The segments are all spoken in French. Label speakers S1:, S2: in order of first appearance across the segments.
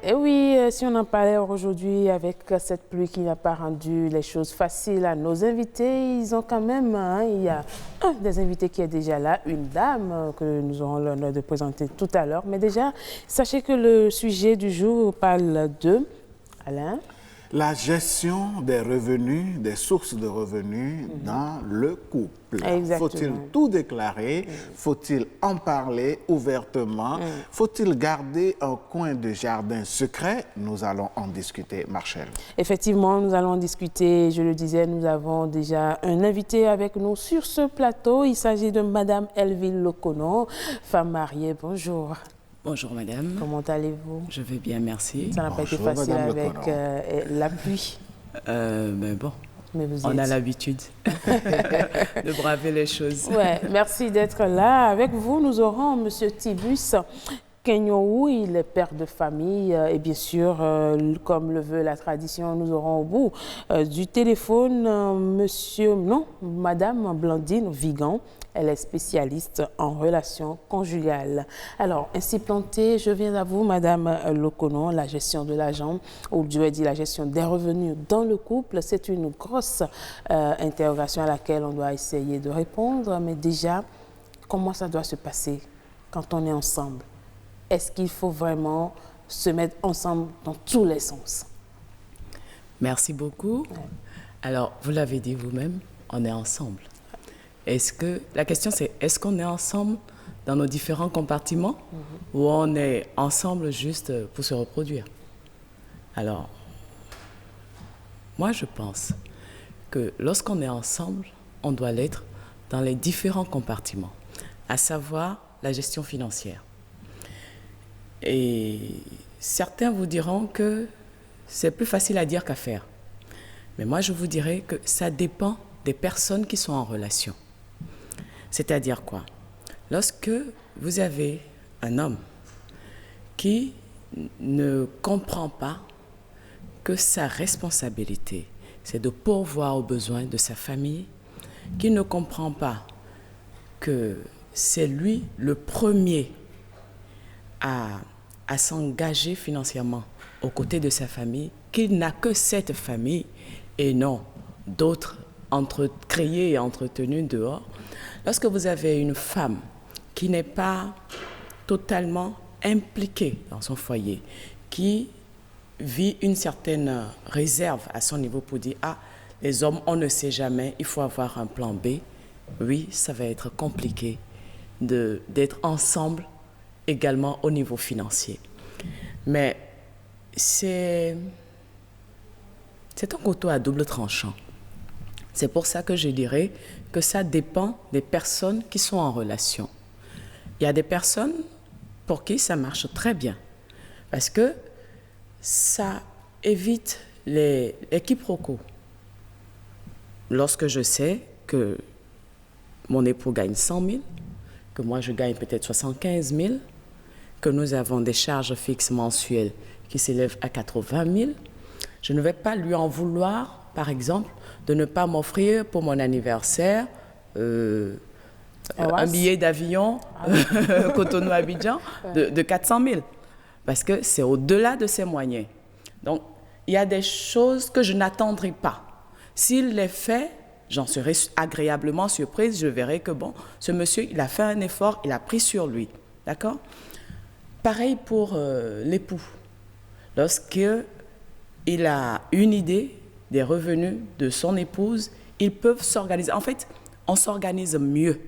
S1: Et oui, si on en parlait aujourd'hui avec cette pluie qui n'a pas rendu les choses faciles à nos invités, ils ont quand même, il y a un des invités qui est déjà là, une dame que nous aurons l'honneur de présenter tout à l'heure. Mais déjà, sachez que le sujet du jour parle de... Alain?
S2: La gestion des revenus, des sources de revenus dans le couple. Faut-il tout déclarer? Faut-il en parler ouvertement? Faut-il garder un coin de jardin secret? Nous allons en discuter, Marcel.
S1: Effectivement, nous allons en discuter. Je le disais, nous avons déjà un invité avec nous sur ce plateau. Il s'agit de Madame Elville Lokono, femme mariée. Bonjour.
S3: Bonjour madame.
S1: Comment allez-vous?
S3: Je vais bien, merci.
S1: Ça n'a pas été facile avec la pluie.
S3: Mais bon,
S1: mais
S3: on a l'habitude de braver les choses.
S1: Ouais, merci d'être là. Avec vous, nous aurons Monsieur Tibus Kenyoou, il est père de famille et bien sûr, comme le veut la tradition, nous aurons au bout du téléphone Madame Blandine Vigan. Elle est spécialiste en relations conjugales. Alors, ainsi plantée, je viens à vous, Madame Lokono, la gestion de l'argent, ou je vais dire la gestion des revenus dans le couple. C'est une grosse interrogation à laquelle on doit essayer de répondre. Mais déjà, comment ça doit se passer quand on est ensemble? Est-ce qu'il faut vraiment se mettre ensemble dans tous les sens?
S3: Merci beaucoup. Ouais. Alors, vous l'avez dit vous-même, on est ensemble. La question c'est, est-ce qu'on est ensemble dans nos différents compartiments ou on est ensemble juste pour se reproduire? Alors, moi je pense que lorsqu'on est ensemble, on doit l'être dans les différents compartiments, à savoir la gestion financière. Et certains vous diront que c'est plus facile à dire qu'à faire. Mais moi je vous dirais que ça dépend des personnes qui sont en relation. C'est-à-dire quoi? Lorsque vous avez un homme qui ne comprend pas que sa responsabilité, c'est de pourvoir aux besoins de sa famille, qui ne comprend pas que c'est lui le premier à s'engager financièrement aux côtés de sa famille, qu'il n'a que cette famille et non d'autres créées et entretenues dehors. Lorsque vous avez une femme qui n'est pas totalement impliquée dans son foyer, qui vit une certaine réserve à son niveau pour dire « Ah, les hommes, on ne sait jamais, il faut avoir un plan B », oui, ça va être compliqué d'être ensemble également au niveau financier. Mais c'est un couteau à double tranchant. C'est pour ça que je dirais que ça dépend des personnes qui sont en relation. Il y a des personnes pour qui ça marche très bien parce que ça évite les quiproquos. Lorsque je sais que mon époux gagne 100 000, que moi je gagne peut-être 75 000, que nous avons des charges fixes mensuelles qui s'élèvent à 80 000, je ne vais pas lui en vouloir, par exemple, de ne pas m'offrir pour mon anniversaire un billet d'avion Cotonou-Abidjan de 400 000. Parce que c'est au-delà de ses moyens. Donc, il y a des choses que je n'attendrai pas. S'il les fait, j'en serai agréablement surprise. Je verrai que, bon, ce monsieur, il a fait un effort, il a pris sur lui. D'accord? Pareil pour l'époux. Lorsqu'il a une idée des revenus de son épouse, ils peuvent s'organiser. En fait, on s'organise mieux,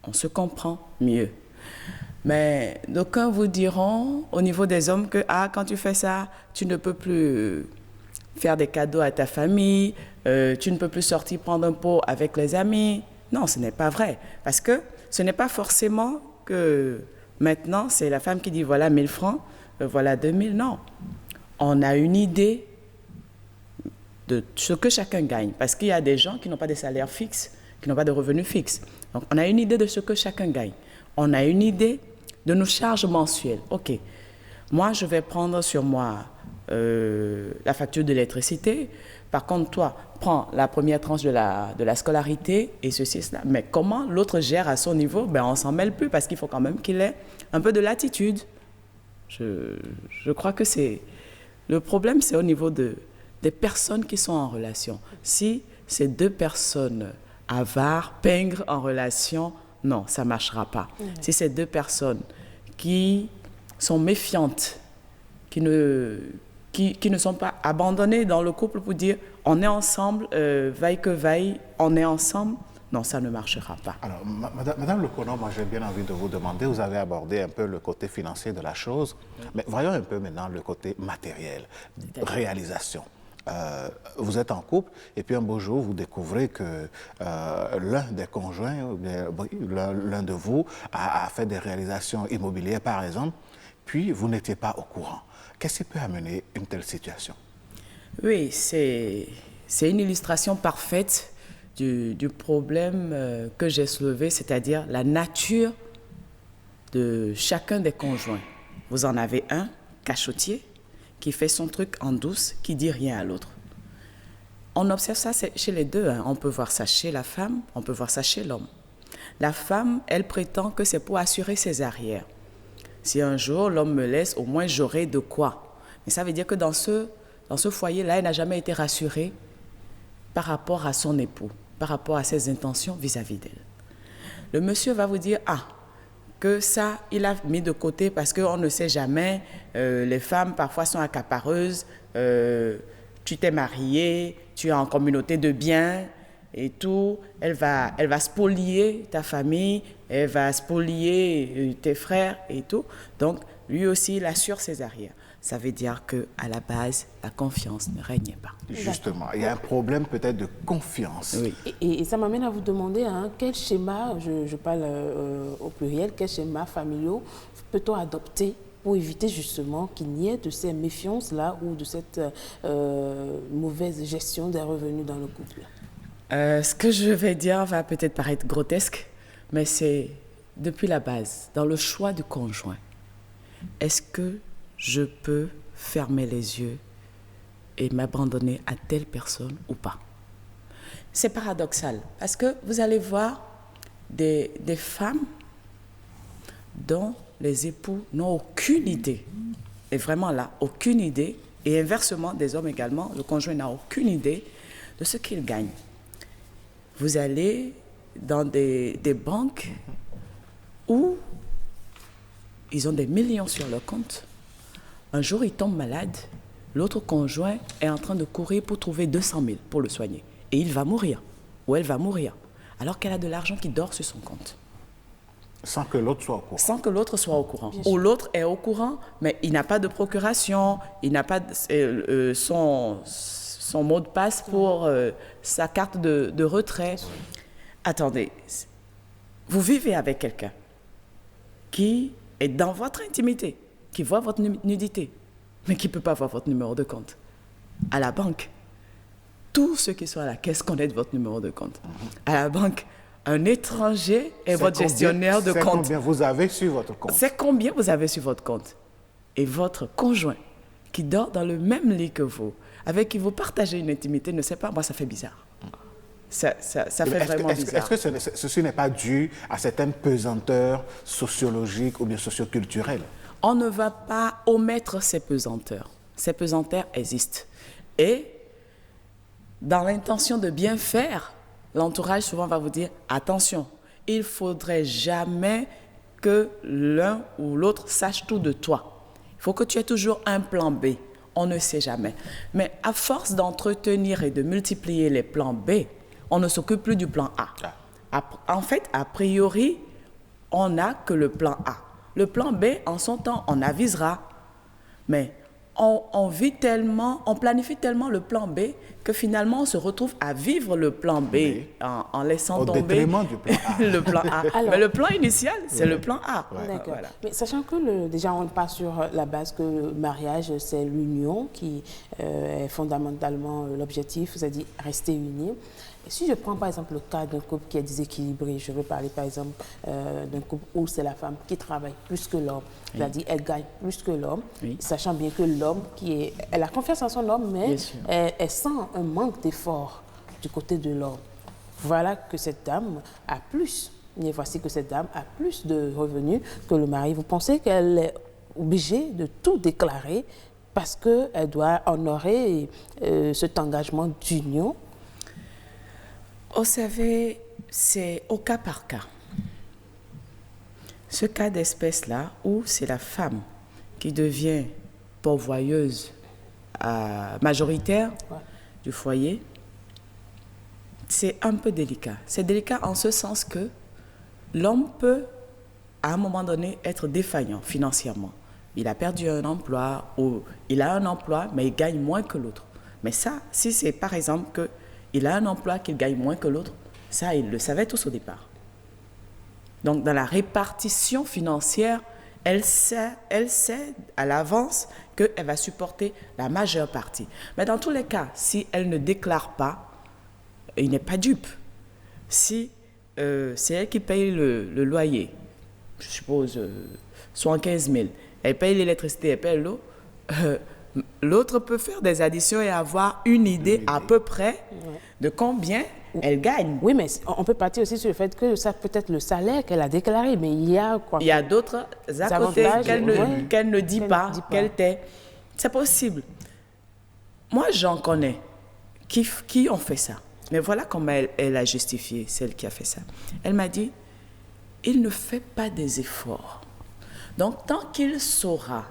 S3: on se comprend mieux. Mais d'aucuns vous diront, au niveau des hommes, que quand tu fais ça, tu ne peux plus faire des cadeaux à ta famille, tu ne peux plus sortir prendre un pot avec les amis. Non, ce n'est pas vrai. Parce que ce n'est pas forcément que maintenant, c'est la femme qui dit, voilà 1000 francs, voilà 2000. Non, on a une idée de ce que chacun gagne. Parce qu'il y a des gens qui n'ont pas de salaire fixe, qui n'ont pas de revenus fixes. Donc, on a une idée de ce que chacun gagne. On a une idée de nos charges mensuelles. OK, moi, je vais prendre sur moi la facture de l'électricité. Par contre, toi, prends la première tranche de la scolarité et ceci, cela. Mais comment l'autre gère à son niveau? On ne s'en mêle plus parce qu'il faut quand même qu'il ait un peu de latitude. Je crois que le problème, c'est au niveau des personnes qui sont en relation. Si ces deux personnes avares, pingres en relation, non, ça ne marchera pas. Si ces deux personnes qui sont méfiantes, qui ne sont pas abandonnées dans le couple pour dire on est ensemble, vaille que vaille, on est ensemble, non, ça ne marchera pas.
S2: Alors, Madame Lokono, moi j'ai bien envie de vous demander, vous avez abordé un peu le côté financier de la chose, mais voyons un peu maintenant le côté matériel, réalisation. Vous êtes en couple et puis un beau jour vous découvrez que l'un des conjoints, l'un de vous a fait des réalisations immobilières par exemple, puis vous n'étiez pas au courant. Qu'est-ce qui peut amener une telle situation?
S3: Oui, c'est une illustration parfaite du problème que j'ai soulevé, c'est-à-dire la nature de chacun des conjoints. Vous en avez un, cachotier, qui fait son truc en douce, qui dit rien à l'autre. On observe ça chez les deux. On peut voir ça chez la femme, on peut voir ça chez l'homme. La femme, elle prétend que c'est pour assurer ses arrières. Si un jour l'homme me laisse, au moins j'aurai de quoi. Mais ça veut dire que dans ce foyer-là, elle n'a jamais été rassurée par rapport à son époux, par rapport à ses intentions vis-à-vis d'elle. Le monsieur va vous dire, que ça, il a mis de côté parce qu'on ne sait jamais, les femmes parfois sont accapareuses, tu t'es marié, tu es en communauté de biens et tout, elle va spolier ta famille, elle va spolier tes frères et tout. Donc, lui aussi, il assure ses arrières. Ça veut dire qu'à la base, la confiance ne régnait pas.
S2: Justement, il y a un problème peut-être de confiance.
S3: Oui.
S1: Et ça m'amène à vous demander quel schéma, je parle au pluriel, quel schéma familiaux peut-on adopter pour éviter justement qu'il n'y ait de ces méfiances-là ou de cette mauvaise gestion des revenus dans le couple?
S3: Ce que je vais dire va peut-être paraître grotesque, mais c'est depuis la base, dans le choix du conjoint. Est-ce que je peux fermer les yeux et m'abandonner à telle personne ou pas? C'est paradoxal, parce que vous allez voir des femmes dont les époux n'ont aucune idée, et vraiment là, aucune idée, et inversement, des hommes également, le conjoint n'a aucune idée de ce qu'il gagne. Vous allez dans des banques où ils ont des millions sur leur compte. Un jour, il tombe malade. L'autre conjoint est en train de courir pour trouver 200 000 pour le soigner. Et il va mourir, ou elle va mourir, alors qu'elle a de l'argent qui dort sur son compte.
S2: Sans que l'autre soit au courant.
S3: Sans que l'autre soit au courant. Ou l'autre est au courant, mais il n'a pas de procuration, il n'a pas son mot de passe pour sa carte de retrait. Attendez, vous vivez avec quelqu'un qui est dans votre intimité, qui voit votre nudité, mais qui ne peut pas voir votre numéro de compte. À la banque, tous ceux qui sont à la caisse connaissent votre numéro de compte. À la banque, un étranger est votre gestionnaire de compte.
S2: C'est combien vous avez sur votre compte.
S3: C'est combien vous avez sur votre compte. Et votre conjoint, qui dort dans le même lit que vous, avec qui vous partagez une intimité, ne sait pas, moi ça fait bizarre. Ça fait vraiment bizarre.
S2: Est-ce que ceci n'est pas dû à certaines pesanteurs sociologiques ou bien socioculturelles?
S3: On ne va pas omettre ces pesanteurs. Ces pesanteurs existent. Et dans l'intention de bien faire, l'entourage souvent va vous dire « Attention, il ne faudrait jamais que l'un ou l'autre sache tout de toi. Il faut que tu aies toujours un plan B. On ne sait jamais. » Mais à force d'entretenir et de multiplier les plans B, on ne s'occupe plus du plan A. En fait, a priori, on n'a que le plan A. Le plan B, en son temps, on avisera. Mais on vit tellement, on planifie tellement le plan B que finalement, on se retrouve à vivre le plan B en laissant tomber
S2: au détriment du plan A.
S3: le plan A. Alors, mais le plan initial, c'est le plan A.
S1: Ouais. D'accord. Voilà. Mais sachant que déjà, on part sur la base que le mariage, c'est l'union qui est fondamentalement l'objectif, c'est-à-dire rester unis. Et si je prends par exemple le cas d'un couple qui est déséquilibré, je veux parler par exemple d'un couple où c'est la femme qui travaille plus que l'homme, c'est-à-dire elle gagne plus que l'homme, sachant bien que l'homme elle a confiance en son homme, mais elle sent un manque d'effort du côté de l'homme. Voilà que cette dame a plus, et voici que cette dame a plus de revenus que le mari. Vous pensez qu'elle est obligée de tout déclarer parce qu'elle doit honorer cet engagement d'union?
S3: Vous savez, c'est au cas par cas. Ce cas d'espèce-là, où c'est la femme qui devient pourvoyeuse majoritaire du foyer, c'est un peu délicat. C'est délicat en ce sens que l'homme peut, à un moment donné, être défaillant financièrement. Il a perdu un emploi ou il a un emploi, mais il gagne moins que l'autre. Mais ça, si c'est par exemple qu'il a un emploi qu'il gagne moins que l'autre, ça, il le savait tous au départ. Donc, dans la répartition financière, elle sait à l'avance qu'elle va supporter la majeure partie. Mais dans tous les cas, si elle ne déclare pas, il n'est pas dupe. Si c'est elle qui paye le loyer, je suppose 75 000, elle paye l'électricité, elle paye l'eau, l'autre peut faire des additions et avoir une idée à peu près de combien elle gagne.
S1: Oui, mais on peut partir aussi sur le fait que ça peut être le salaire qu'elle a déclaré, mais il y a quoi?
S3: Il y a d'autres à côté qu'elle ne dit pas, qu'elle tait. C'est possible. Moi, j'en connais qui ont fait ça. Mais voilà comment elle a justifié, celle qui a fait ça. Elle m'a dit, il ne fait pas des efforts. Donc, tant qu'il saura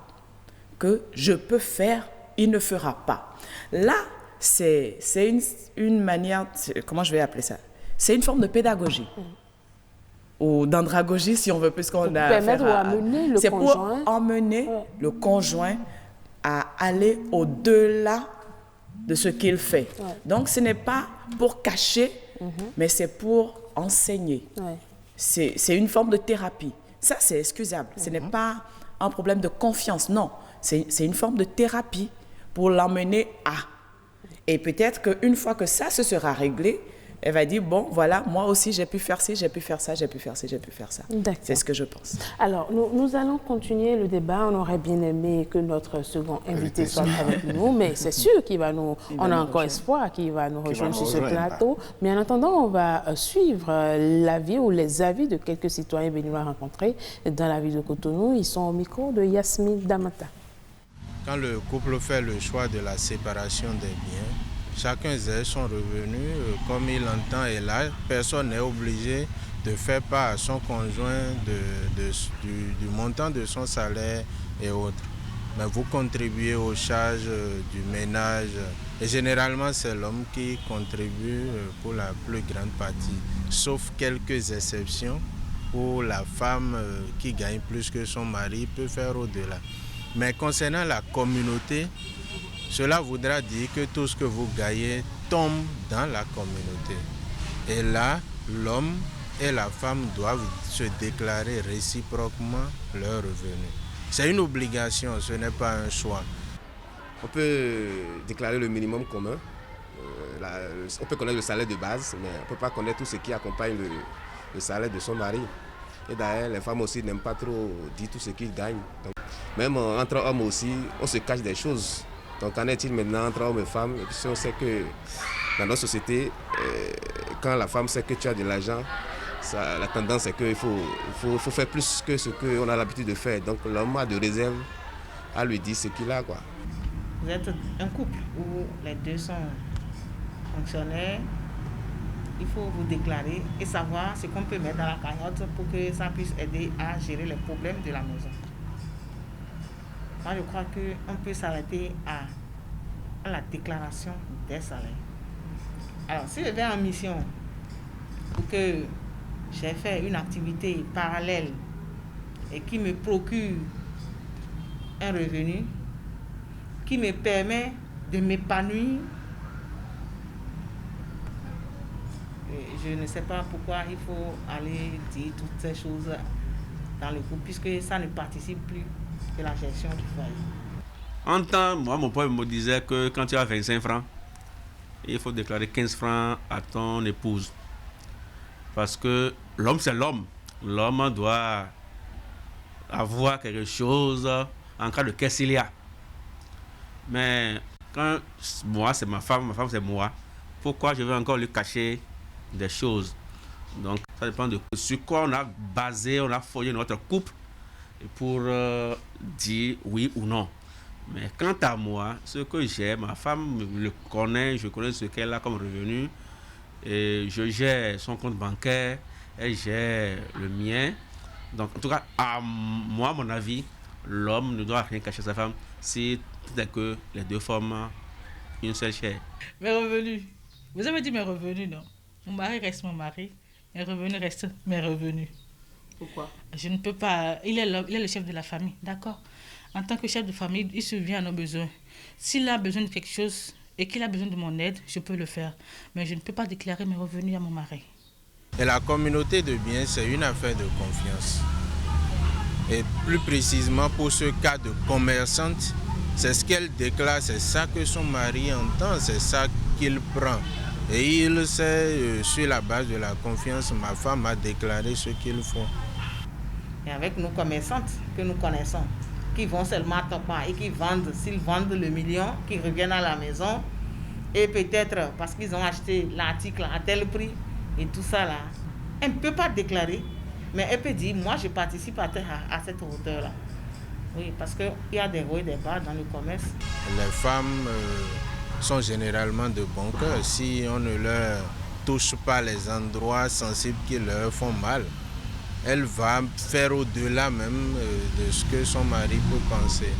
S3: que je peux faire, il ne fera pas. Là, c'est une manière, comment je vais appeler ça? C'est une forme de pédagogie. Ou d'andragogie, si on veut, puisqu'on a
S1: permettre ou amener le conjoint.
S3: C'est pour emmener le conjoint à aller au-delà de ce qu'il fait. Donc, ce n'est pas pour cacher, mais c'est pour enseigner. C'est une forme de thérapie. Ça, c'est excusable. Ce n'est pas un problème de confiance, non. C'est une forme de thérapie pour l'emmener à. Et peut-être qu'une fois que ça se sera réglé, elle va dire, bon, voilà, moi aussi, j'ai pu faire ci, j'ai pu faire ça, j'ai pu faire ci, j'ai pu faire ça. C'est ce que je pense.
S1: Alors, nous allons continuer le débat. On aurait bien aimé que notre second invité soit avec nous, mais c'est sûr qu'il va nous... On a encore espoir qu'il va nous rejoindre sur ce plateau. Mais en attendant, on va suivre l'avis ou les avis de quelques citoyens béninois rencontrés dans la ville de Cotonou. Ils sont au micro de Yasmine Damata.
S4: Quand le couple fait le choix de la séparation des biens, chacun gère son revenu comme il l'entend et là, personne n'est obligé de faire part à son conjoint du montant de son salaire et autres. Mais vous contribuez aux charges du ménage et généralement c'est l'homme qui contribue pour la plus grande partie, sauf quelques exceptions où la femme qui gagne plus que son mari peut faire au-delà. Mais concernant la communauté, cela voudra dire que tout ce que vous gagnez tombe dans la communauté. Et là, l'homme et la femme doivent se déclarer réciproquement leurs revenus. C'est une obligation, ce n'est pas un choix.
S5: On peut déclarer le minimum commun. On peut connaître le salaire de base, mais on ne peut pas connaître tout ce qui accompagne le salaire de son mari. Et d'ailleurs, les femmes aussi n'aiment pas trop dire tout ce qu'ils gagnent. Donc, même entre hommes aussi, on se cache des choses. Donc, qu'en est-il maintenant entre hommes et femmes? Et puis, on sait que dans notre société, quand la femme sait que tu as de l'argent, la tendance c'est qu'il faut faire plus que ce qu'on a l'habitude de faire. Donc, l'homme a de réserve à lui dire ce qu'il a, quoi.
S6: Vous êtes un couple où les deux sont fonctionnaires. Il faut vous déclarer et savoir ce qu'on peut mettre dans la cagnotte pour que ça puisse aider à gérer les problèmes de la maison. Moi, je crois qu'on peut s'arrêter à la déclaration des salaires. Alors, si je vais en mission pour que j'ai fait une activité parallèle et qui me procure un revenu, qui me permet de m'épanouir, je ne sais pas pourquoi il faut aller dire toutes ces choses dans le groupe, puisque ça ne participe plus de la gestion du foyer.
S7: En temps, moi, mon père me disait que quand tu as 25 francs, il faut déclarer 15 francs à ton épouse. Parce que l'homme, c'est l'homme. L'homme doit avoir quelque chose en cas de caisse il y a. Mais quand moi, c'est ma femme c'est moi, pourquoi je vais encore lui cacher des choses? Donc, ça dépend de sur quoi on a basé, on a forgé notre couple. pour dire oui ou non. Mais quant à moi, ce que j'ai, ma femme le connaît, je connais ce qu'elle a comme revenu, et je gère son compte bancaire, elle gère le mien. Donc, en tout cas, à moi, mon avis, l'homme ne doit rien cacher à sa femme si tout est que les deux forment une seule chair.
S8: Mes revenus. Vous avez dit mes revenus, non? Mon mari reste mon mari, mes revenus restent mes revenus.
S1: Pourquoi?
S8: Je ne peux pas... Il est le chef de la famille, d'accord? En tant que chef de famille, il subvient à nos besoins. S'il a besoin de quelque chose et qu'il a besoin de mon aide, je peux le faire. Mais je ne peux pas déclarer mes revenus à mon mari.
S4: Et la communauté de biens, c'est une affaire de confiance. Et plus précisément pour ce cas de commerçante, c'est ce qu'elle déclare, c'est ça que son mari entend, c'est ça qu'il prend. Et il sait, sur la base de la confiance, ma femme a déclaré ce qu'ils font.
S6: Et avec nos commerçantes que nous connaissons, qui vont seulement à Topa et qui vendent, s'ils vendent le million, qui reviennent à la maison, et peut-être parce qu'ils ont acheté l'article à tel prix, et tout ça là, elle ne peut pas déclarer, mais elle peut dire, moi je participe à cette hauteur-là. Oui, parce qu'il y a des hauts et des bas dans le commerce.
S4: Les femmes sont généralement de bon cœur. Si on ne leur touche pas les endroits sensibles qui leur font mal, elle va faire au-delà même de ce que son mari peut penser.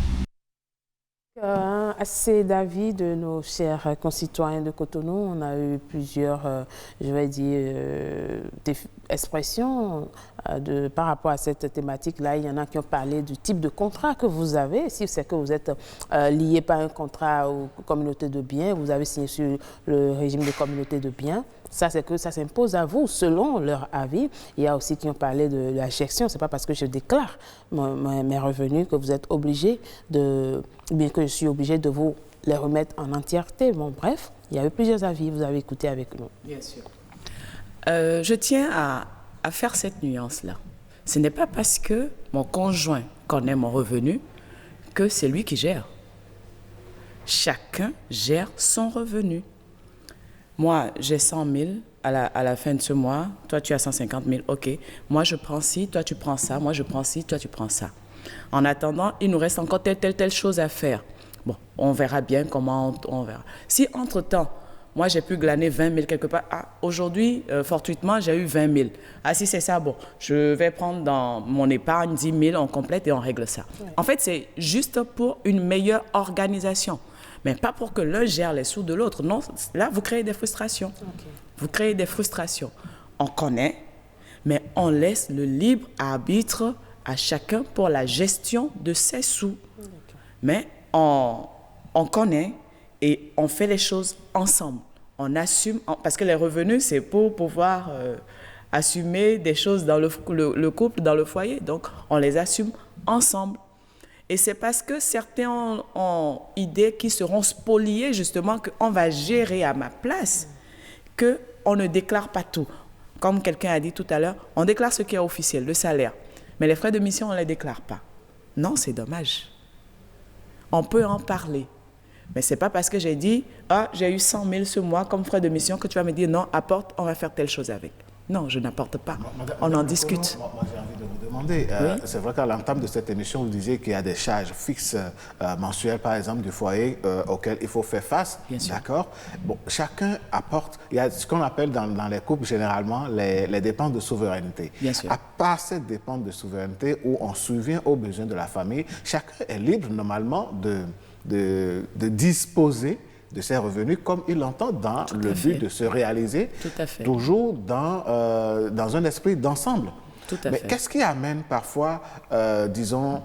S1: C'est d'avis de nos chers concitoyens de Cotonou. On a eu plusieurs, je vais dire, expressions par rapport à cette thématique-là. Il y en a qui ont parlé du type de contrat que vous avez. Si c'est que vous êtes lié par un contrat aux communautés de biens, vous avez signé sur le régime de communauté de biens. Ça, c'est que ça s'impose à vous, selon leur avis. Il y a aussi qui ont parlé de la gestion. Ce n'est pas parce que je déclare mes revenus que vous êtes obligé de... bien que je suis obligé de vous les remettre en entièreté. Bon, bref, il y a eu plusieurs avis. Vous avez écouté avec nous.
S3: Bien sûr. Je tiens à faire cette nuance-là. Ce n'est pas parce que mon conjoint connaît mon revenu que c'est lui qui gère. Chacun gère son revenu. Moi, j'ai 100 000 à la fin de ce mois. Toi, tu as 150 000. OK. Moi, je prends ci, toi, tu prends ça. Moi, je prends ci, toi, tu prends ça. En attendant, il nous reste encore telle chose à faire. Bon, on verra bien comment on verra. Si, entre-temps, moi, j'ai pu glaner 20 000 quelque part. Ah, aujourd'hui, fortuitement, j'ai eu 20 000. Ah, si c'est ça, bon, je vais prendre dans mon épargne 10 000, on complète et on règle ça. Ouais. En fait, c'est juste pour une meilleure organisation. Mais pas pour que l'un gère les sous de l'autre. Non, là, vous créez des frustrations. Okay. Vous créez des frustrations. On connaît, mais on laisse le libre arbitre à chacun pour la gestion de ses sous. Okay. Mais on connaît et on fait les choses ensemble. On assume, parce que les revenus, c'est pour pouvoir assumer des choses dans le couple, dans le foyer. Donc, on les assume ensemble. Et c'est parce que certains ont idée qu'ils seront spoliés, justement, qu'on va gérer à ma place, qu'on ne déclare pas tout. Comme quelqu'un a dit tout à l'heure, on déclare ce qui est officiel, le salaire. Mais les frais de mission, on ne les déclare pas. Non, c'est dommage. On peut en parler. Mais ce n'est pas parce que j'ai dit, ah, j'ai eu 100 000 ce mois comme frais de mission que tu vas me dire, non, apporte, on va faire telle chose avec. Non, je n'apporte pas. On en discute.
S2: Moi, j'ai envie de vous demander, oui? C'est vrai qu'à l'entame de cette émission, vous disiez qu'il y a des charges fixes mensuelles, par exemple, du foyer auxquelles il faut faire face.
S3: Bien sûr.
S2: D'accord. Bon, chacun apporte, il y a ce qu'on appelle dans les couples généralement les dépenses de souveraineté.
S3: Bien sûr.
S2: À part cette dépense de souveraineté où on subvient aux besoins de la famille, chacun est libre normalement de disposer de ses revenus comme il l'entend dans le but de se réaliser, toujours dans un esprit d'ensemble. Mais qu'est-ce qui amène parfois, disons,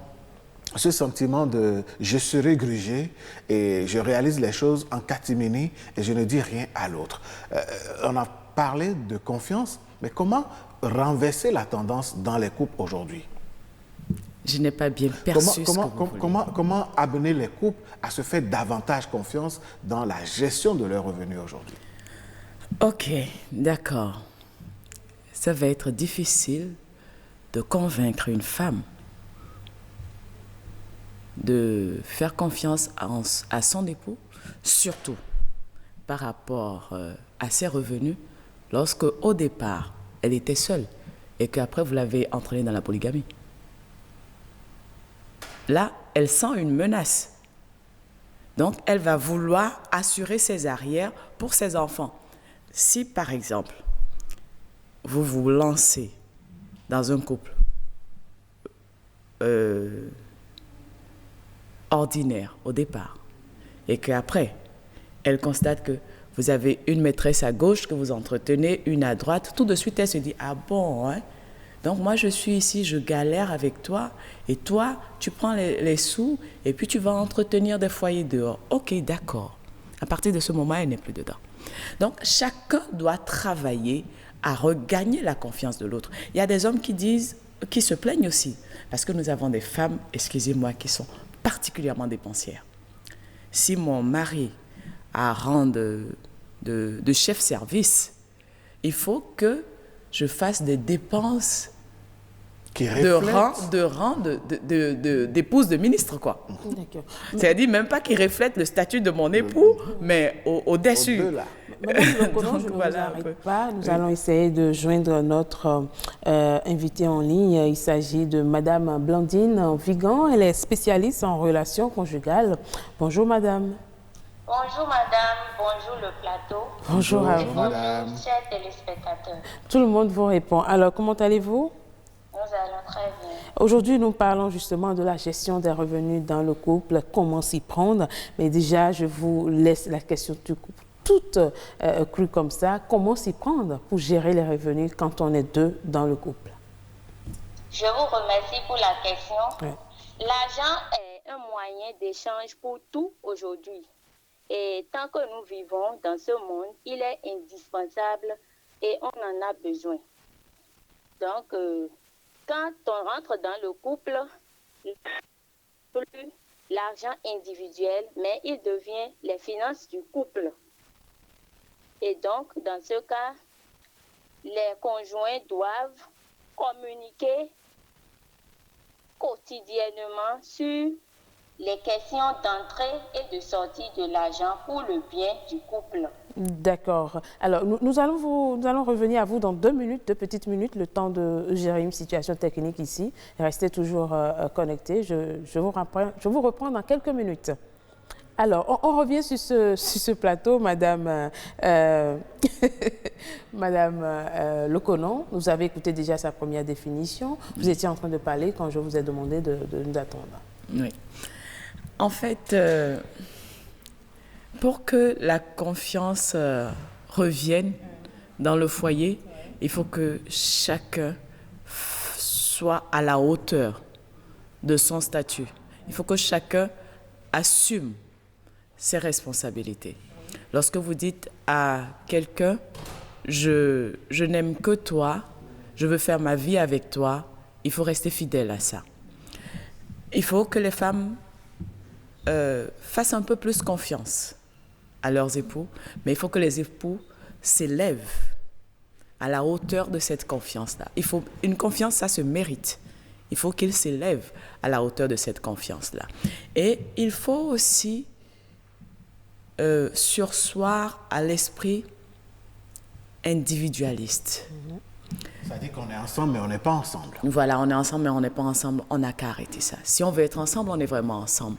S2: ce sentiment de « je serai grugé et je réalise les choses en catimini et je ne dis rien à l'autre ». On a parlé de confiance, mais comment renverser la tendance dans les couples aujourd'hui?
S3: Je n'ai pas bien perçu
S2: comment amener les couples à se faire davantage confiance dans la gestion de leurs revenus aujourd'hui?
S3: Ok, d'accord. Ça va être difficile de convaincre une femme de faire confiance à son époux, surtout par rapport à ses revenus, lorsque au départ, elle était seule et qu'après vous l'avez entraînée dans la polygamie. là, elle sent une menace. Donc, elle va vouloir assurer ses arrières pour ses enfants. Si, par exemple, vous vous lancez dans un couple ordinaire au départ, et qu'après, elle constate que vous avez une maîtresse à gauche que vous entretenez, une à droite, tout de suite, elle se dit « Ah bon, hein? Donc moi, je suis ici, je galère avec toi, et toi, tu prends les sous, et puis tu vas entretenir des foyers dehors. » Ok, d'accord. À partir de ce moment, elle n'est plus dedans. Donc, chacun doit travailler à regagner la confiance de l'autre. Il y a des hommes qui se plaignent aussi, parce que nous avons des femmes, excusez-moi, qui sont particulièrement dépensières. Si mon mari a rang de chef-service, il faut que je fasse des dépenses de rang d'épouse de ministre, quoi. C'est-à-dire même pas qui reflète le statut de mon époux, mais au-dessus.
S1: Madame Lokono, je ne vous arrête pas. Nous allons essayer de joindre notre invitée en ligne. Il s'agit de Madame Blandine Vigan. Elle est spécialiste en relations conjugales. Bonjour, Madame.
S9: Bonjour madame, bonjour le plateau.
S1: Bonjour à vous.
S9: Bonjour chers téléspectateurs.
S1: Tout le monde vous répond. Alors, comment allez-vous?
S9: Nous allons très bien.
S1: Aujourd'hui, nous parlons justement de la gestion des revenus dans le couple, comment s'y prendre. Mais déjà, je vous laisse la question du couple toute crue comme ça. Comment s'y prendre pour gérer les revenus quand on est deux dans le couple?
S9: Je vous remercie pour la question.
S1: Ouais.
S9: L'argent est un moyen d'échange pour tout aujourd'hui. Et tant que nous vivons dans ce monde, il est indispensable et on en a besoin. Donc, quand on rentre dans le couple, plus l'argent individuel, mais il devient les finances du couple. Et donc, dans ce cas, les conjoints doivent communiquer quotidiennement sur les questions d'entrée et de sortie de l'argent pour le bien du couple.
S1: D'accord. Alors, nous allons revenir à vous dans 2 minutes, 2 petites minutes, le temps de gérer une situation technique ici. Restez toujours connectés. Je vous reprends dans quelques minutes. Alors, on revient sur ce plateau, Madame, Madame Lokono. Vous avez écouté déjà sa première définition. Vous étiez en train de parler quand je vous ai demandé de nous attendre.
S3: Oui. En fait, pour que la confiance revienne dans le foyer, il faut que chacun soit à la hauteur de son statut. Il faut que chacun assume ses responsabilités. Lorsque vous dites à quelqu'un « je n'aime que toi, je veux faire ma vie avec toi », il faut rester fidèle à ça. Il faut que les femmes fassent un peu plus confiance à leurs époux, mais il faut que les époux s'élèvent à la hauteur de cette confiance-là. Une confiance, ça se mérite. Il faut qu'ils s'élèvent à la hauteur de cette confiance-là. Et il faut aussi surseoir à l'esprit individualiste.
S2: Ça dit qu'on est ensemble, mais on n'est pas ensemble.
S3: Voilà, on est ensemble, mais on n'est pas ensemble. On n'a qu'à arrêter ça. Si on veut être ensemble, on est vraiment ensemble.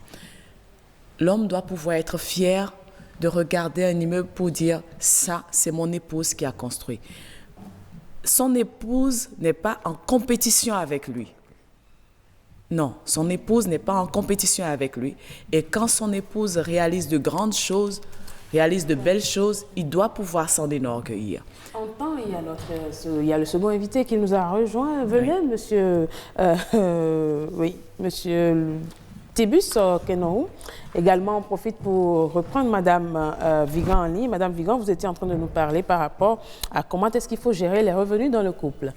S3: L'homme doit pouvoir être fier de regarder un immeuble pour dire « ça, c'est mon épouse qui a construit ». Son épouse n'est pas en compétition avec lui. Non, son épouse n'est pas en compétition avec lui. Et quand son épouse réalise de grandes choses, réalise de belles choses, il doit pouvoir s'en enorgueillir.
S1: En temps, il y a le second invité qui nous a rejoint. Venez, oui. Monsieur, monsieur Tibus Kenou. Également, on profite pour reprendre Madame Vigan en ligne. Madame Vigan, vous étiez en train de nous parler par rapport à comment est-ce qu'il faut gérer les revenus dans le couple.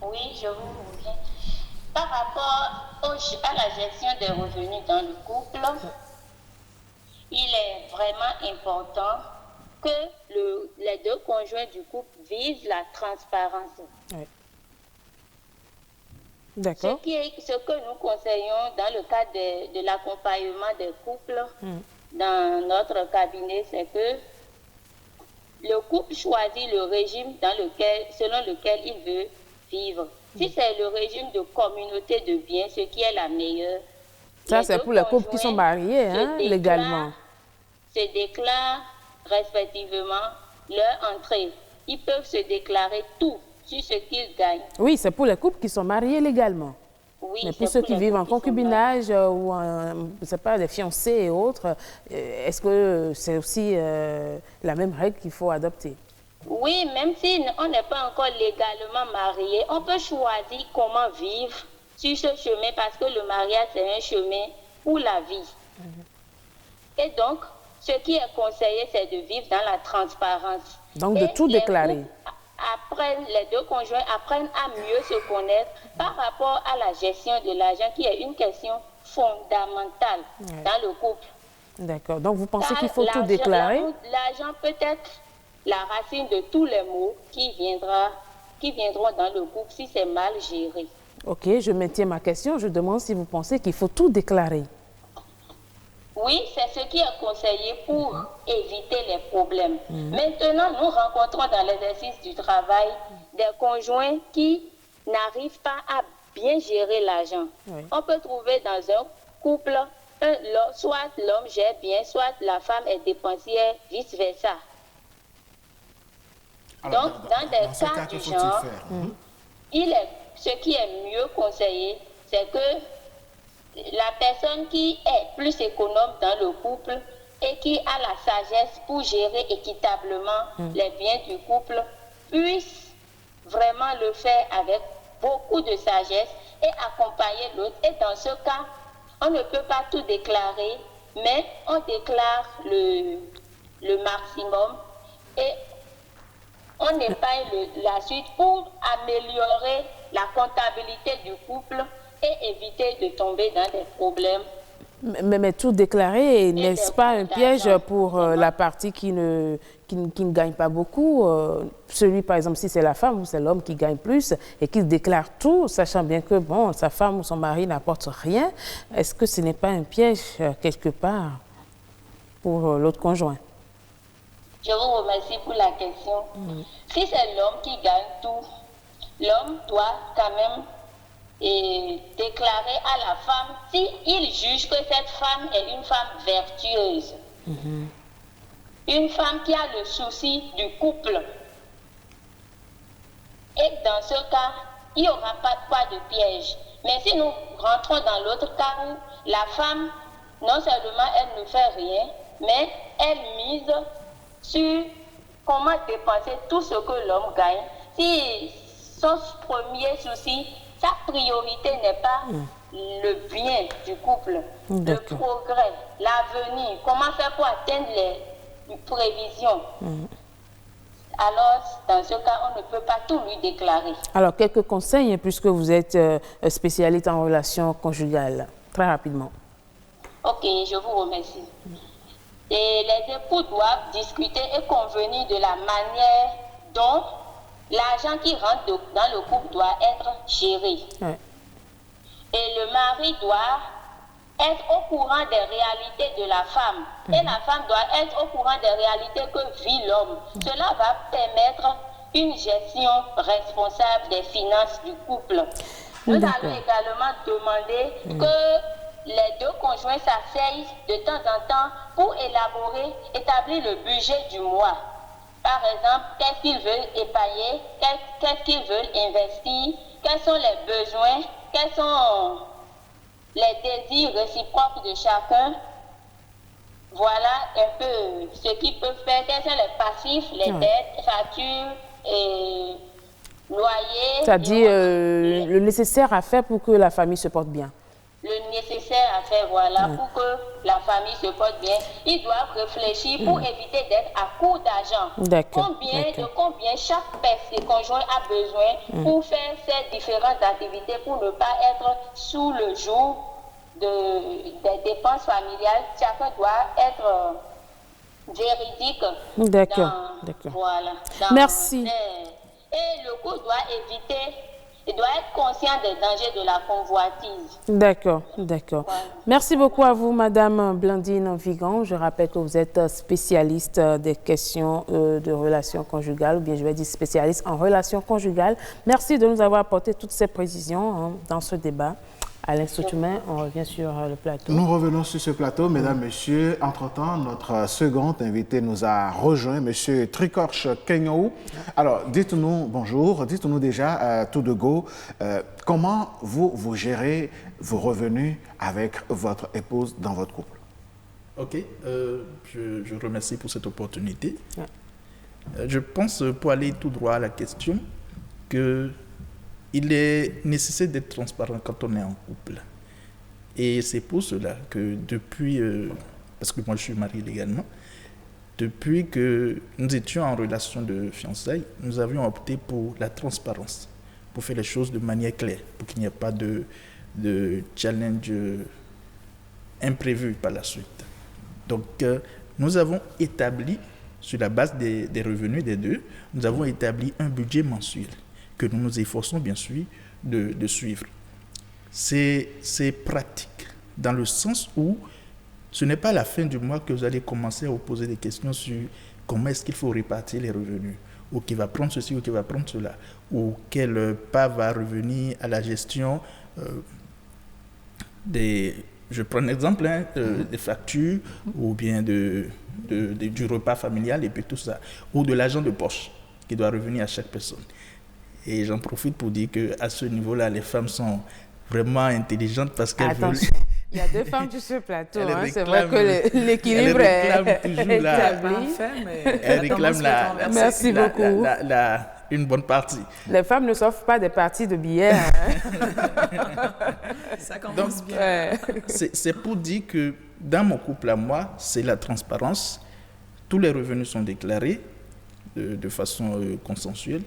S9: Oui, je vous reviens. Par rapport à la gestion des revenus dans le couple, il est vraiment important que les deux conjoints du couple visent la transparence.
S1: Oui. D'accord.
S9: Ce que nous conseillons dans le cadre de l'accompagnement des couples dans notre cabinet, c'est que le couple choisit le régime selon lequel il veut vivre. Si c'est le régime de communauté de biens, ce qui est la meilleure.
S1: Ça, c'est pour les couples qui sont mariés, hein, légalement.
S9: Se déclarent respectivement leur entrée. Ils peuvent se déclarer tout sur ce qu'ils gagnent.
S1: Oui, c'est pour les couples qui sont mariés légalement.
S9: Oui,
S1: mais pour ceux qui vivent en concubinage ou je sais pas, des fiancés et autres, est-ce que c'est aussi la même règle qu'il faut adopter?
S9: Oui, même si on n'est pas encore légalement marié, on peut choisir comment vivre sur ce chemin parce que le mariage, c'est un chemin pour la vie. Et donc, ce qui est conseillé, c'est de vivre dans la transparence.
S1: Donc, de tout déclarer.
S9: Les deux conjoints apprennent à mieux se connaître par rapport à la gestion de l'argent, qui est une question fondamentale dans le couple.
S1: D'accord. Donc, vous pensez qu'il faut tout déclarer?
S9: L'argent peut être la racine de tous les maux qui viendront dans le couple si c'est mal géré.
S1: Ok, je maintiens ma question. Je demande si vous pensez qu'il faut tout déclarer.
S9: Oui, c'est ce qui est conseillé pour éviter les problèmes. Maintenant, nous rencontrons dans l'exercice du travail des conjoints qui n'arrivent pas à bien gérer l'argent. On peut trouver dans un couple, soit l'homme gère bien, soit la femme est dépensière, vice-versa. Donc, dans des cas du genre, ce qui est mieux conseillé, c'est que la personne qui est plus économe dans le couple et qui a la sagesse pour gérer équitablement les biens du couple puisse vraiment le faire avec beaucoup de sagesse et accompagner l'autre. Et dans ce cas, on ne peut pas tout déclarer, mais on déclare le maximum et on épargne la suite pour améliorer la comptabilité du couple et éviter de tomber dans des problèmes.
S1: Mais tout déclarer, n'est-ce pas un piège pour la partie qui ne gagne pas beaucoup? Celui, par exemple, si c'est la femme ou c'est l'homme qui gagne plus et qui déclare tout, sachant bien que bon, sa femme ou son mari n'apporte rien, est-ce que ce n'est pas un piège quelque part pour l'autre conjoint?
S9: Je vous remercie pour la question. Si c'est l'homme qui gagne tout, l'homme doit quand même déclarer à la femme s'il juge que cette femme est une femme vertueuse. Une femme qui a le souci du couple. Et dans ce cas, il n'y aura pas de piège. Mais si nous rentrons dans l'autre cas où la femme, non seulement elle ne fait rien, mais elle mise sur comment dépenser tout ce que l'homme gagne. Si son premier souci, sa priorité n'est pas le bien du couple, le progrès, l'avenir, comment faire pour atteindre les prévisions. Alors, dans ce cas, on ne peut pas tout lui déclarer.
S1: Alors, quelques conseils, puisque vous êtes spécialiste en relations conjugales, très rapidement.
S9: Ok, je vous remercie. Et les époux doivent discuter et convenir de la manière dont l'argent qui rentre dans le couple doit être géré. Et le mari doit être au courant des réalités de la femme. Et la femme doit être au courant des réalités que vit l'homme. Cela va permettre une gestion responsable des finances du couple. Nous allons également demander que les deux conjoints s'asseyent de temps en temps pour établir le budget du mois. Par exemple, qu'est-ce qu'ils veulent épargner, qu'est-ce qu'ils veulent investir, quels sont les besoins, quels sont les désirs réciproques de chacun. Voilà un peu ce qu'ils peuvent faire, quels sont les passifs, les dettes, factures et loyers.
S1: C'est-à-dire le nécessaire à faire pour que la famille se porte bien.
S9: Le nécessaire à faire, voilà, pour que la famille se porte bien. Ils doivent réfléchir pour éviter d'être à court d'argent. Combien chaque conjoint a besoin pour faire ces différentes activités, pour ne pas être sous le joug des dépenses familiales. Chacun doit être véridique.
S1: D'accord.
S9: Voilà.
S1: Merci.
S9: Et le couple doit être conscient des dangers de la convoitise.
S1: D'accord, d'accord.
S9: Voilà.
S1: Merci beaucoup à vous, Madame Blandine Vigan. Je rappelle que vous êtes spécialiste des questions de relations conjugales, ou bien je vais dire spécialiste en relations conjugales. Merci de nous avoir apporté toutes ces précisions dans ce débat. Alain Soutumain, on revient sur le plateau.
S2: Nous revenons sur ce plateau, mesdames, messieurs. Entre-temps, notre second invité nous a rejoint, monsieur Trikorche Kenyou. Alors, dites-nous, bonjour, dites-nous déjà, tout de go, comment vous gérez vos revenus avec votre épouse dans votre couple?
S10: Ok, je remercie pour cette opportunité. Ouais. Je pense, pour aller tout droit à la question, que il est nécessaire d'être transparent quand on est en couple. Et c'est pour cela que depuis, parce que moi je suis marié légalement, depuis que nous étions en relation de fiançailles, nous avions opté pour la transparence, pour faire les choses de manière claire, pour qu'il n'y ait pas de challenge imprévu par la suite. Donc nous avons établi, sur la base des revenus des deux, nous avons établi un budget mensuel que nous nous efforçons bien sûr de suivre. C'est pratique, dans le sens où ce n'est pas à la fin du mois que vous allez commencer à vous poser des questions sur comment est-ce qu'il faut répartir les revenus, ou qui va prendre ceci, ou qui va prendre cela, ou quelle part va revenir à la gestion je prends un exemple, des factures, ou bien du repas familial, et puis tout ça, ou de l'argent de poche qui doit revenir à chaque personne. Et j'en profite pour dire qu'à ce niveau-là, les femmes sont vraiment intelligentes parce qu'elles veulent...
S1: Il y a deux femmes sur ce plateau. C'est vrai que l'équilibre est établi.
S10: Elles réclament
S1: Merci beaucoup.
S10: Une bonne partie.
S1: Les femmes ne s'offrent pas des parties de billets.
S3: Ça commence bien. Ouais.
S10: C'est pour dire que dans mon couple à moi, c'est la transparence. Tous les revenus sont déclarés de façon consensuelle.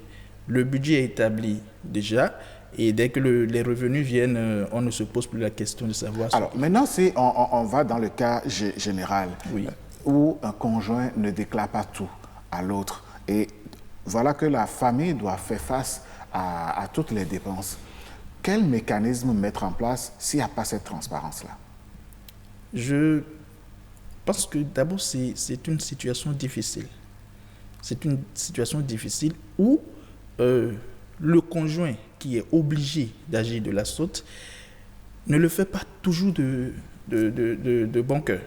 S10: Le budget est établi déjà, et dès que les revenus viennent, on ne se pose plus la question de savoir...
S2: Alors, maintenant, si on va dans le cas général,
S10: oui,
S2: où un conjoint ne déclare pas tout à l'autre, et voilà que la famille doit faire face à toutes les dépenses, quel mécanisme mettre en place s'il n'y a pas cette transparence-là?
S10: Je pense que d'abord, c'est une situation difficile. C'est une situation difficile où le conjoint qui est obligé d'agir de la sorte ne le fait pas toujours de bon cœur.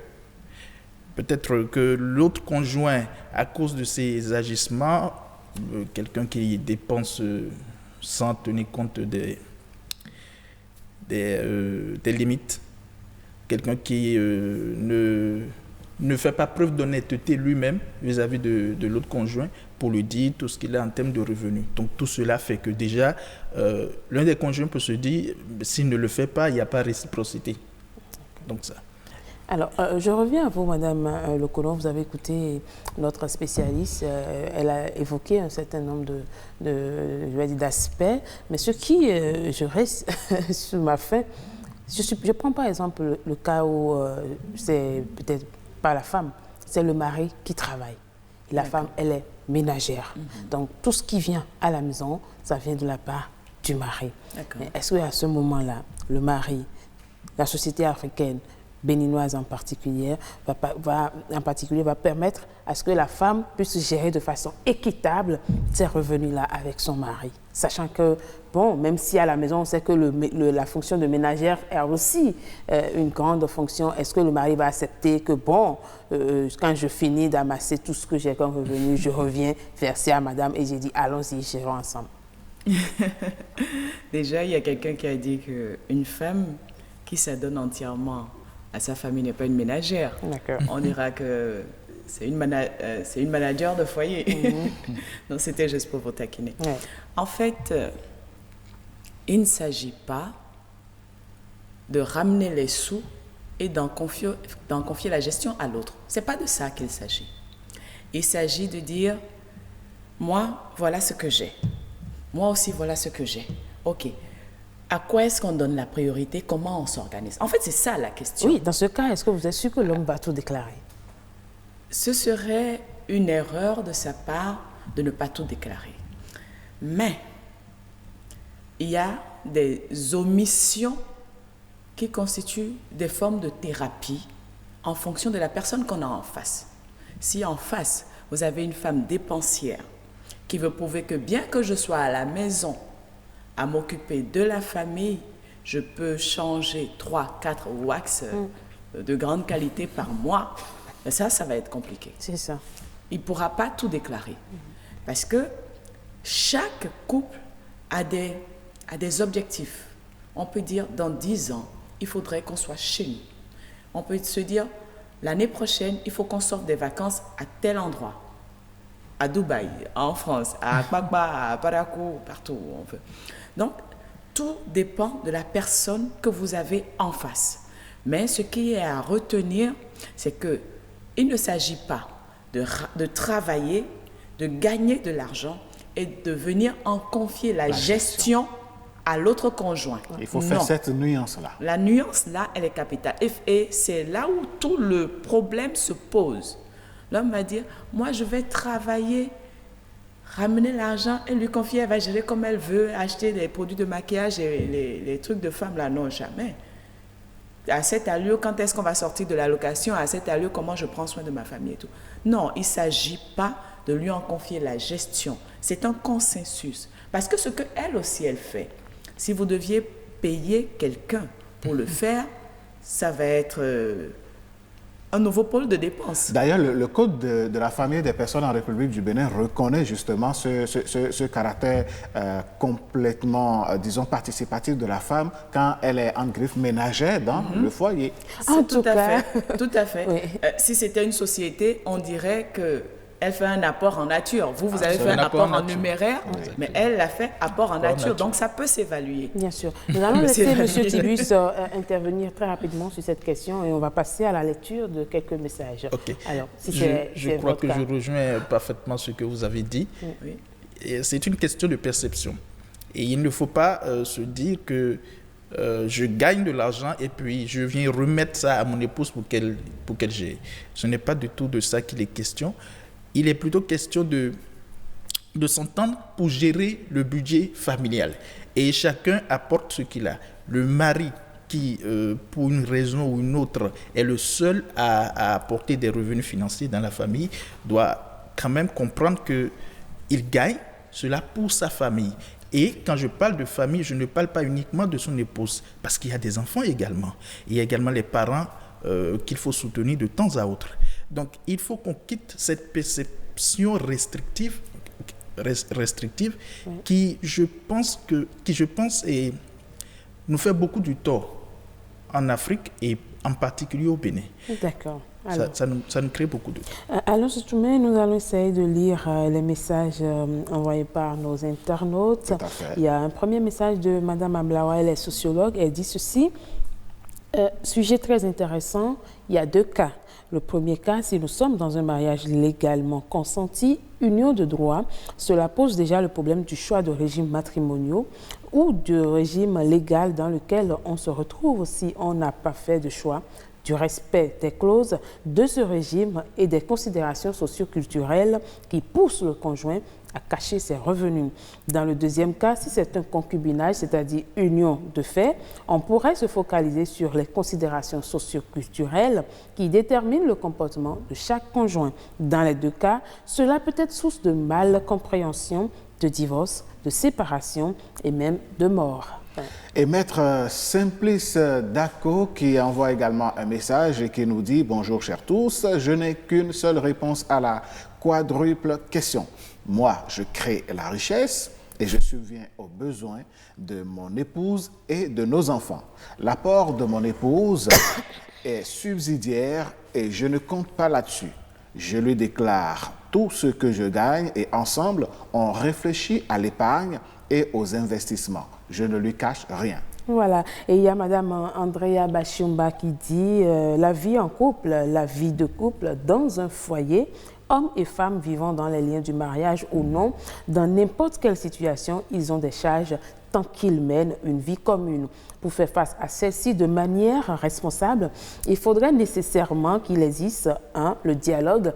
S10: Peut-être que l'autre conjoint, à cause de ses agissements, quelqu'un qui dépense sans tenir compte des limites, quelqu'un qui ne fait pas preuve d'honnêteté lui-même vis-à-vis de l'autre conjoint pour lui dire tout ce qu'il a en termes de revenus. Donc tout cela fait que déjà, l'un des conjoints peut se dire, s'il ne le fait pas, il n'y a pas réciprocité. Donc ça.
S1: Alors, je reviens à vous, Madame Lokono. Vous avez écouté notre spécialiste. Elle a évoqué un certain nombre d'aspects. Mais ce qui, je reste sur ma faim, je prends par exemple le cas où c'est peut-être pas la femme, c'est le mari qui travaille. La femme, elle est ménagère. Donc, tout ce qui vient à la maison, ça vient de la part du mari. Est-ce qu'à ce moment-là, le mari, la société africaine, béninoise en particulier, va permettre à ce que la femme puisse gérer de façon équitable ces revenus-là avec son mari. Sachant que, bon, même si à la maison, on sait que la fonction de ménagère est aussi une grande fonction, est-ce que le mari va accepter que, bon, quand je finis d'amasser tout ce que j'ai comme revenu, je reviens verser à madame et j'ai dit, allons-y, gérons ensemble.
S3: Déjà, il y a quelqu'un qui a dit qu'une femme qui s'adonne entièrement à sa famille n'est pas une ménagère. On dira que c'est une manager de foyer. Donc, c'était juste pour vous taquiner. Ouais. En fait, il ne s'agit pas de ramener les sous et d'en confier la gestion à l'autre. Ce n'est pas de ça qu'il s'agit. Il s'agit de dire, moi, voilà ce que j'ai. Moi aussi, voilà ce que j'ai. OK. À quoi est-ce qu'on donne la priorité? Comment on s'organise? En fait, c'est ça la question.
S1: Oui, dans ce cas, est-ce que vous êtes sûr que l'homme va tout déclarer?
S3: Ce serait une erreur de sa part de ne pas tout déclarer. Mais il y a des omissions qui constituent des formes de thérapie en fonction de la personne qu'on a en face. Si en face, vous avez une femme dépensière qui veut prouver que bien que je sois à la maison à m'occuper de la famille, je peux changer 3, 4 wax de grande qualité par mois, ça va être compliqué.
S1: C'est ça.
S3: Il ne pourra pas tout déclarer. Parce que chaque couple a des objectifs. On peut dire, dans 10 ans, il faudrait qu'on soit chez nous. On peut se dire, l'année prochaine, il faut qu'on sorte des vacances à tel endroit. À Dubaï, en France, à Kpakpa, à Parakou, partout où on veut. Donc, tout dépend de la personne que vous avez en face. Mais ce qui est à retenir, c'est qu'il ne s'agit pas de travailler, de gagner de l'argent et de venir en confier la gestion à l'autre conjoint.
S2: Il faut faire cette nuance-là.
S3: La nuance-là, elle est capitale. Et c'est là où tout le problème se pose. L'homme va dire, moi je vais travailler, ramener l'argent et lui confier, elle va gérer comme elle veut, acheter des produits de maquillage et les trucs de femme là, non, jamais. À cette allure, quand est-ce qu'on va sortir de la location? À cette allure, comment je prends soin de ma famille et tout? Non, il ne s'agit pas de lui en confier la gestion. C'est un consensus. Parce que ce qu'elle aussi, elle fait, si vous deviez payer quelqu'un pour le faire, ça va être un nouveau pôle de dépenses.
S2: D'ailleurs, le Code de la famille des personnes en République du Bénin reconnaît justement ce caractère complètement, disons, participatif de la femme quand elle est en griffe ménagère dans le foyer.
S3: Tout à fait. Oui. Si c'était une société, on dirait qu'elle fait un apport en nature. Vous avez fait un apport en numéraire, mais elle l'a fait apport en nature. Donc, ça peut s'évaluer.
S1: Bien sûr. Nous allons laisser M. Tibus intervenir très rapidement sur cette question et on va passer à la lecture de quelques messages.
S10: Ok.
S1: Alors, si
S10: je crois que je rejoins parfaitement ce que vous avez dit. Oui. C'est une question de perception. Et il ne faut pas se dire que je gagne de l'argent et puis je viens remettre ça à mon épouse pour qu'elle gère. Ce n'est pas du tout de ça qu'il est question. Il est plutôt question de s'entendre pour gérer le budget familial. Et chacun apporte ce qu'il a. Le mari qui, pour une raison ou une autre, est le seul à apporter des revenus financiers dans la famille, doit quand même comprendre qu'il gagne cela pour sa famille. Et quand je parle de famille, je ne parle pas uniquement de son épouse, parce qu'il y a des enfants également. Il y a également les parents qu'il faut soutenir de temps à autre. Donc, il faut qu'on quitte cette perception restrictive qui, je pense, nous fait beaucoup du tort en Afrique et en particulier au Bénin.
S1: D'accord.
S10: Ça nous crée beaucoup de tort.
S1: Alors, Soutoumé, nous allons essayer de lire les messages envoyés par nos internautes.
S2: Tout à fait.
S1: Il y a un premier message de Mme Ablawa, elle est sociologue. Elle dit ceci. Sujet très intéressant, il y a 2 cas. Le premier cas, si nous sommes dans un mariage légalement consenti, union de droit, cela pose déjà le problème du choix de régimes matrimoniaux ou du régime légal dans lequel on se retrouve si on n'a pas fait de choix, du respect des clauses de ce régime et des considérations socio-culturelles qui poussent le conjoint à cacher ses revenus. Dans le deuxième cas, si c'est un concubinage, c'est-à-dire union de fait, on pourrait se focaliser sur les considérations socio-culturelles qui déterminent le comportement de chaque conjoint. Dans les 2 cas, cela peut être source de mal-compréhension, de divorce, de séparation et même de mort.
S2: Et Maître Simplice Dako qui envoie également un message et qui nous dit « Bonjour chers tous, je n'ai qu'une seule réponse à la quadruple question. Moi, je crée la richesse et je subviens aux besoins de mon épouse et de nos enfants. L'apport de mon épouse est subsidiaire et je ne compte pas là-dessus. Je lui déclare tout ce que je gagne et ensemble, on réfléchit à l'épargne et aux investissements. Je ne lui cache rien. »
S1: Voilà. Et il y a Mme Andrea Bachumba qui dit la vie en couple, la vie de couple dans un foyer, hommes et femmes vivant dans les liens du mariage ou non, dans n'importe quelle situation, ils ont des charges tant qu'ils mènent une vie commune. Pour faire face à celle-ci de manière responsable, il faudrait nécessairement qu'il existe le dialogue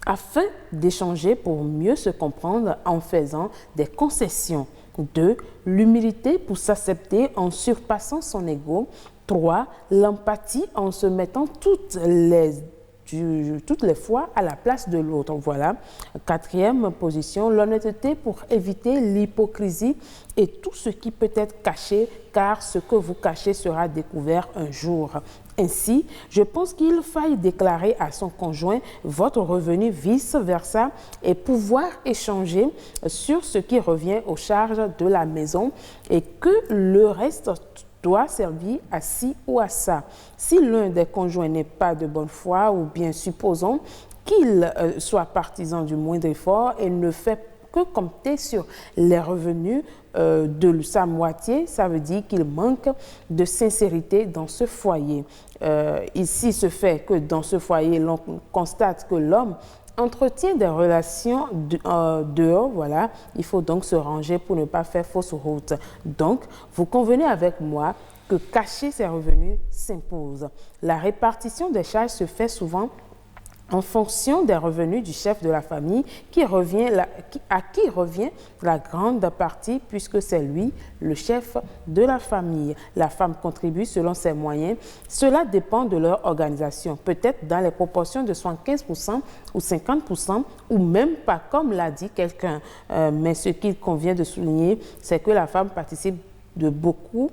S1: afin d'échanger pour mieux se comprendre en faisant des concessions. 2. L'humilité pour s'accepter en surpassant son ego. 3. L'empathie en se mettant toutes les fois à la place de l'autre. Voilà. 4e position, l'honnêteté pour éviter l'hypocrisie et tout ce qui peut être caché, car ce que vous cachez sera découvert un jour. Ainsi, je pense qu'il faille déclarer à son conjoint votre revenu vice-versa et pouvoir échanger sur ce qui revient aux charges de la maison et que le reste doit servir à ci ou à ça. Si l'un des conjoints n'est pas de bonne foi ou bien supposons qu'il soit partisan du moindre effort et ne fait que compter sur les revenus de sa moitié, ça veut dire qu'il manque de sincérité dans ce foyer. Ici, ce fait que dans ce foyer, l'on constate que l'homme entretient des relations dehors, voilà, il faut donc se ranger pour ne pas faire fausse route. Donc, vous convenez avec moi que cacher ses revenus s'impose. La répartition des charges se fait souvent en fonction des revenus du chef de la famille à qui revient la grande partie puisque c'est lui le chef de la famille. La femme contribue selon ses moyens. Cela dépend de leur organisation, peut-être dans les proportions de 75% ou 50% ou même pas comme l'a dit quelqu'un. Mais ce qu'il convient de souligner, c'est que la femme participe de beaucoup,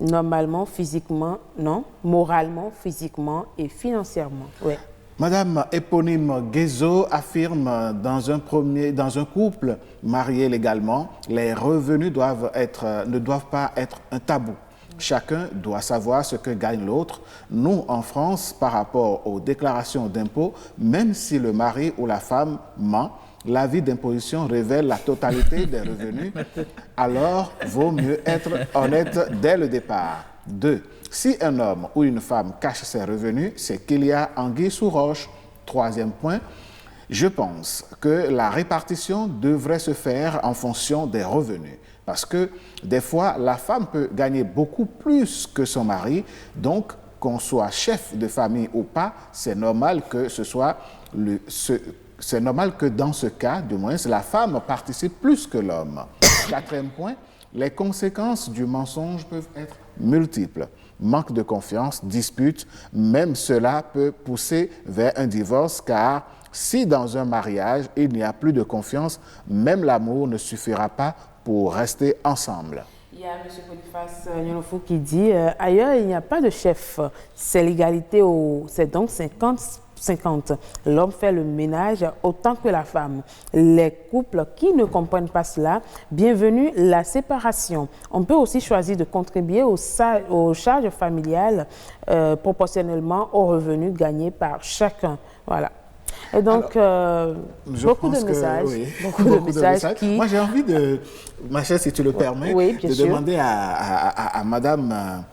S1: normalement, physiquement, non, moralement, physiquement et financièrement. Ouais.
S2: Madame éponyme Guézo affirme dans un couple marié légalement, les revenus ne doivent pas être un tabou. Chacun doit savoir ce que gagne l'autre. Nous, en France, par rapport aux déclarations d'impôts, même si le mari ou la femme ment, l'avis d'imposition révèle la totalité des revenus. Alors, vaut mieux être honnête dès le départ. 2. Si un homme ou une femme cache ses revenus, c'est qu'il y a anguille sous roche. 3e point, je pense que la répartition devrait se faire en fonction des revenus. Parce que des fois, la femme peut gagner beaucoup plus que son mari. Donc, qu'on soit chef de famille ou pas, c'est normal que c'est normal que dans ce cas, du moins, la femme participe plus que l'homme. 4e point, les conséquences du mensonge peuvent être multiples. Manque de confiance, dispute, même cela peut pousser vers un divorce car si dans un mariage il n'y a plus de confiance, même l'amour ne suffira pas pour rester ensemble.
S1: Il y a M. Boniface Nyonofo qui dit ailleurs il n'y a pas de chef, c'est l'égalité, c'est donc 50-50. L'homme fait le ménage autant que la femme. Les couples qui ne comprennent pas cela, bienvenue la séparation. On peut aussi choisir de contribuer aux charges familiales proportionnellement aux revenus gagnés par chacun. Voilà. Et donc, beaucoup de messages.
S2: Oui, beaucoup de messages qui... Moi, j'ai envie de, ma chère, si tu le permets, de demander à Madame...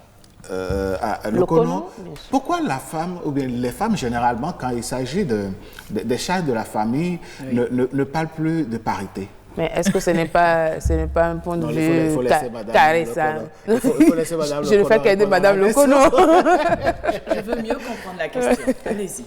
S2: Lokono, pourquoi la femme, ou bien les femmes généralement, quand il s'agit des charges de la famille, ne parlent plus de parité?
S1: Mais est-ce que ce n'est pas un point de vue carré, ça?
S2: Il faut laisser Madame Lokono.
S1: Je ne fais qu'aider Madame Lokono.
S3: Je veux mieux comprendre la question. Allez-y.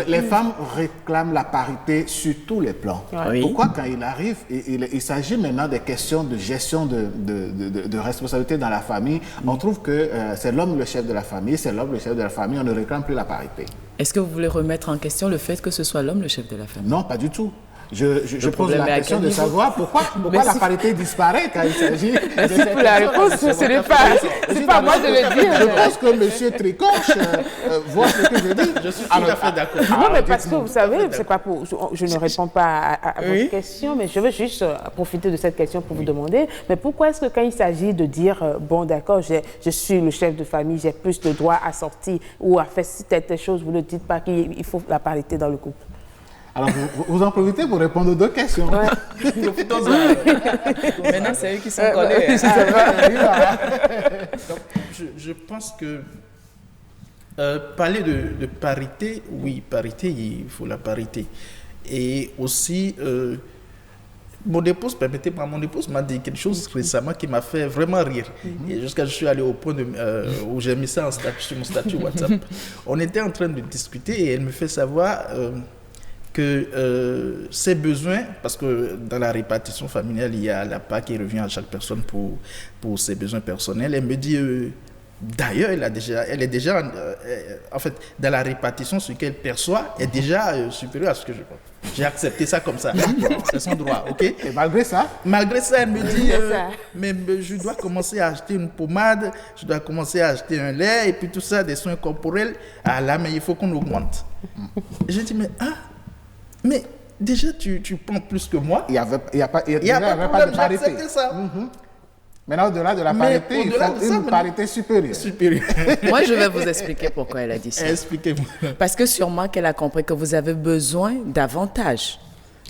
S2: Les femmes réclament la parité sur tous les plans. Oui. Pourquoi, quand il arrive, il s'agit maintenant des questions de gestion de responsabilité dans la famille, on trouve que c'est l'homme le chef de la famille, c'est l'homme le chef de la famille, on ne réclame plus la parité.
S3: Est-ce que vous voulez remettre en question le fait que ce soit l'homme le chef de la famille?
S2: Non, pas du tout. Je pose la question de savoir pourquoi la parité disparaît quand il s'agit de
S1: cette pour la réponse, ce n'est pas moi de le dire.
S2: Je pense que M. Tricoche voit ce que je dis.
S10: Je suis tout à fait d'accord.
S1: Non, mais parce que vous savez, c'est pas pour, je ne réponds pas à votre question, mais je veux juste profiter de cette question pour vous demander, mais pourquoi est-ce que quand il s'agit de dire, bon d'accord, je suis le chef de famille, j'ai plus de droits à sortir ou à faire telle chose, vous ne dites pas qu'il faut la parité dans le couple?
S2: Alors, vous en profitez pour répondre aux 2 questions.
S3: Ouais. Maintenant, c'est eux qui sont collés.
S10: Je pense que parler de parité, oui, parité, il faut la parité. Et aussi, mon épouse m'a dit quelque chose récemment qui m'a fait vraiment rire. Et jusqu'à je suis allé au point où j'ai mis ça sur mon statut WhatsApp. On était en train de discuter et elle me fait savoir... que ses besoins, parce que dans la répartition familiale, il y a la part qui revient à chaque personne pour ses besoins personnels. Elle me dit, d'ailleurs, elle est déjà en fait, dans la répartition, ce qu'elle perçoit est déjà supérieur à ce que je pense. J'ai accepté ça comme ça. C'est son droit, ok?
S2: Et malgré ça?
S10: Malgré ça, elle me dit, mais je dois commencer à acheter une pommade, je dois commencer à acheter un lait, et puis tout ça, des soins corporels. Ah là, mais il faut qu'on augmente. J'ai dit, mais déjà, tu prends plus que moi.
S2: Il n'y a pas de
S10: problème,
S2: parité.
S10: J'ai accepté ça.
S2: Maintenant, au-delà de la parité, il faut une parité supérieure.
S3: Moi, je vais vous expliquer pourquoi elle a dit ça.
S10: Expliquez-moi.
S3: Parce que sûrement qu'elle a compris que vous avez besoin davantage.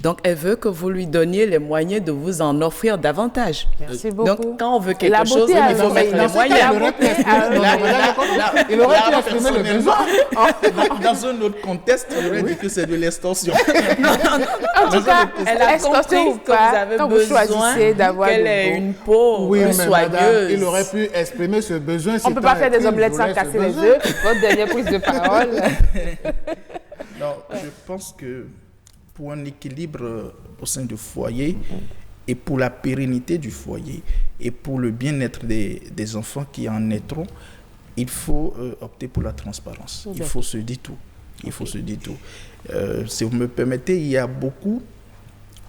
S3: Donc, elle veut que vous lui donniez les moyens de vous en offrir davantage.
S1: Merci beaucoup.
S3: Donc, quand on veut quelque chose, il faut mettre les moyens.
S2: Il aurait pu exprimer le besoin.
S10: Dans un autre contexte, il aurait dit que c'est de l'extorsion.
S1: En tout cas,
S3: elle a compris que vous avez besoin qu'elle ait une peau plus soyeuse.
S2: Il aurait pu exprimer ce besoin.
S1: On ne peut pas faire des omelettes sans casser les œufs. Votre dernière prise de parole.
S10: Non, je pense que pour un équilibre au sein du foyer et pour la pérennité du foyer et pour le bien-être des enfants qui en naîtront, il faut opter pour la transparence. Il faut se dire tout. Il faut se dire tout. Si vous me permettez, il y a beaucoup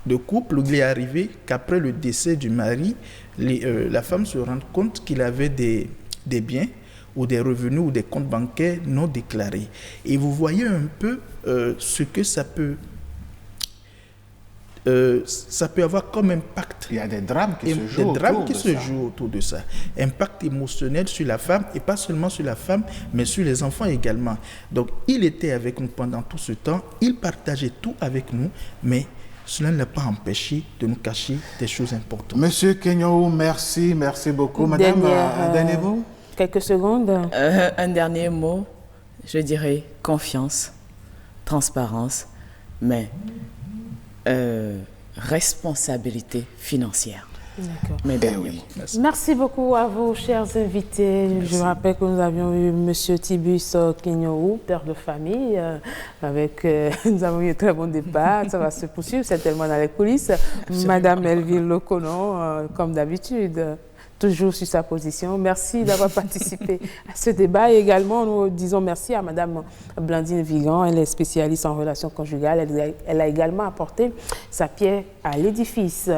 S10: de couples où il est arrivé qu'après le décès du mari, la femme se rend compte qu'il avait des biens ou des revenus ou des comptes bancaires non déclarés. Et vous voyez un peu ce que ça peut avoir comme impact.
S2: Il y a des drames qui se jouent
S10: autour de ça. Impact émotionnel sur la femme, et pas seulement sur la femme, mais sur les enfants également. Donc, il était avec nous pendant tout ce temps, il partageait tout avec nous, mais cela ne l'a pas empêché de nous cacher des choses importantes.
S2: Monsieur Kenyou, merci beaucoup. Madame, un dernier mot?
S1: Quelques secondes.
S3: Un dernier mot, je dirais confiance, transparence, mais responsabilité financière.
S1: D'accord. Merci beaucoup à vous, chers invités. Merci. Je rappelle que nous avions eu M. Tibus Kenyou, père de famille, nous avons eu un très bon débat. Ça va se poursuivre certainement dans les coulisses. Absolument. Madame Elvire Loconon, comme d'habitude, toujours sur sa position. Merci d'avoir participé à ce débat. Et également, nous disons merci à Madame Blandine Vigan. Elle est spécialiste en relations conjugales. Elle a également apporté sa pierre à l'édifice.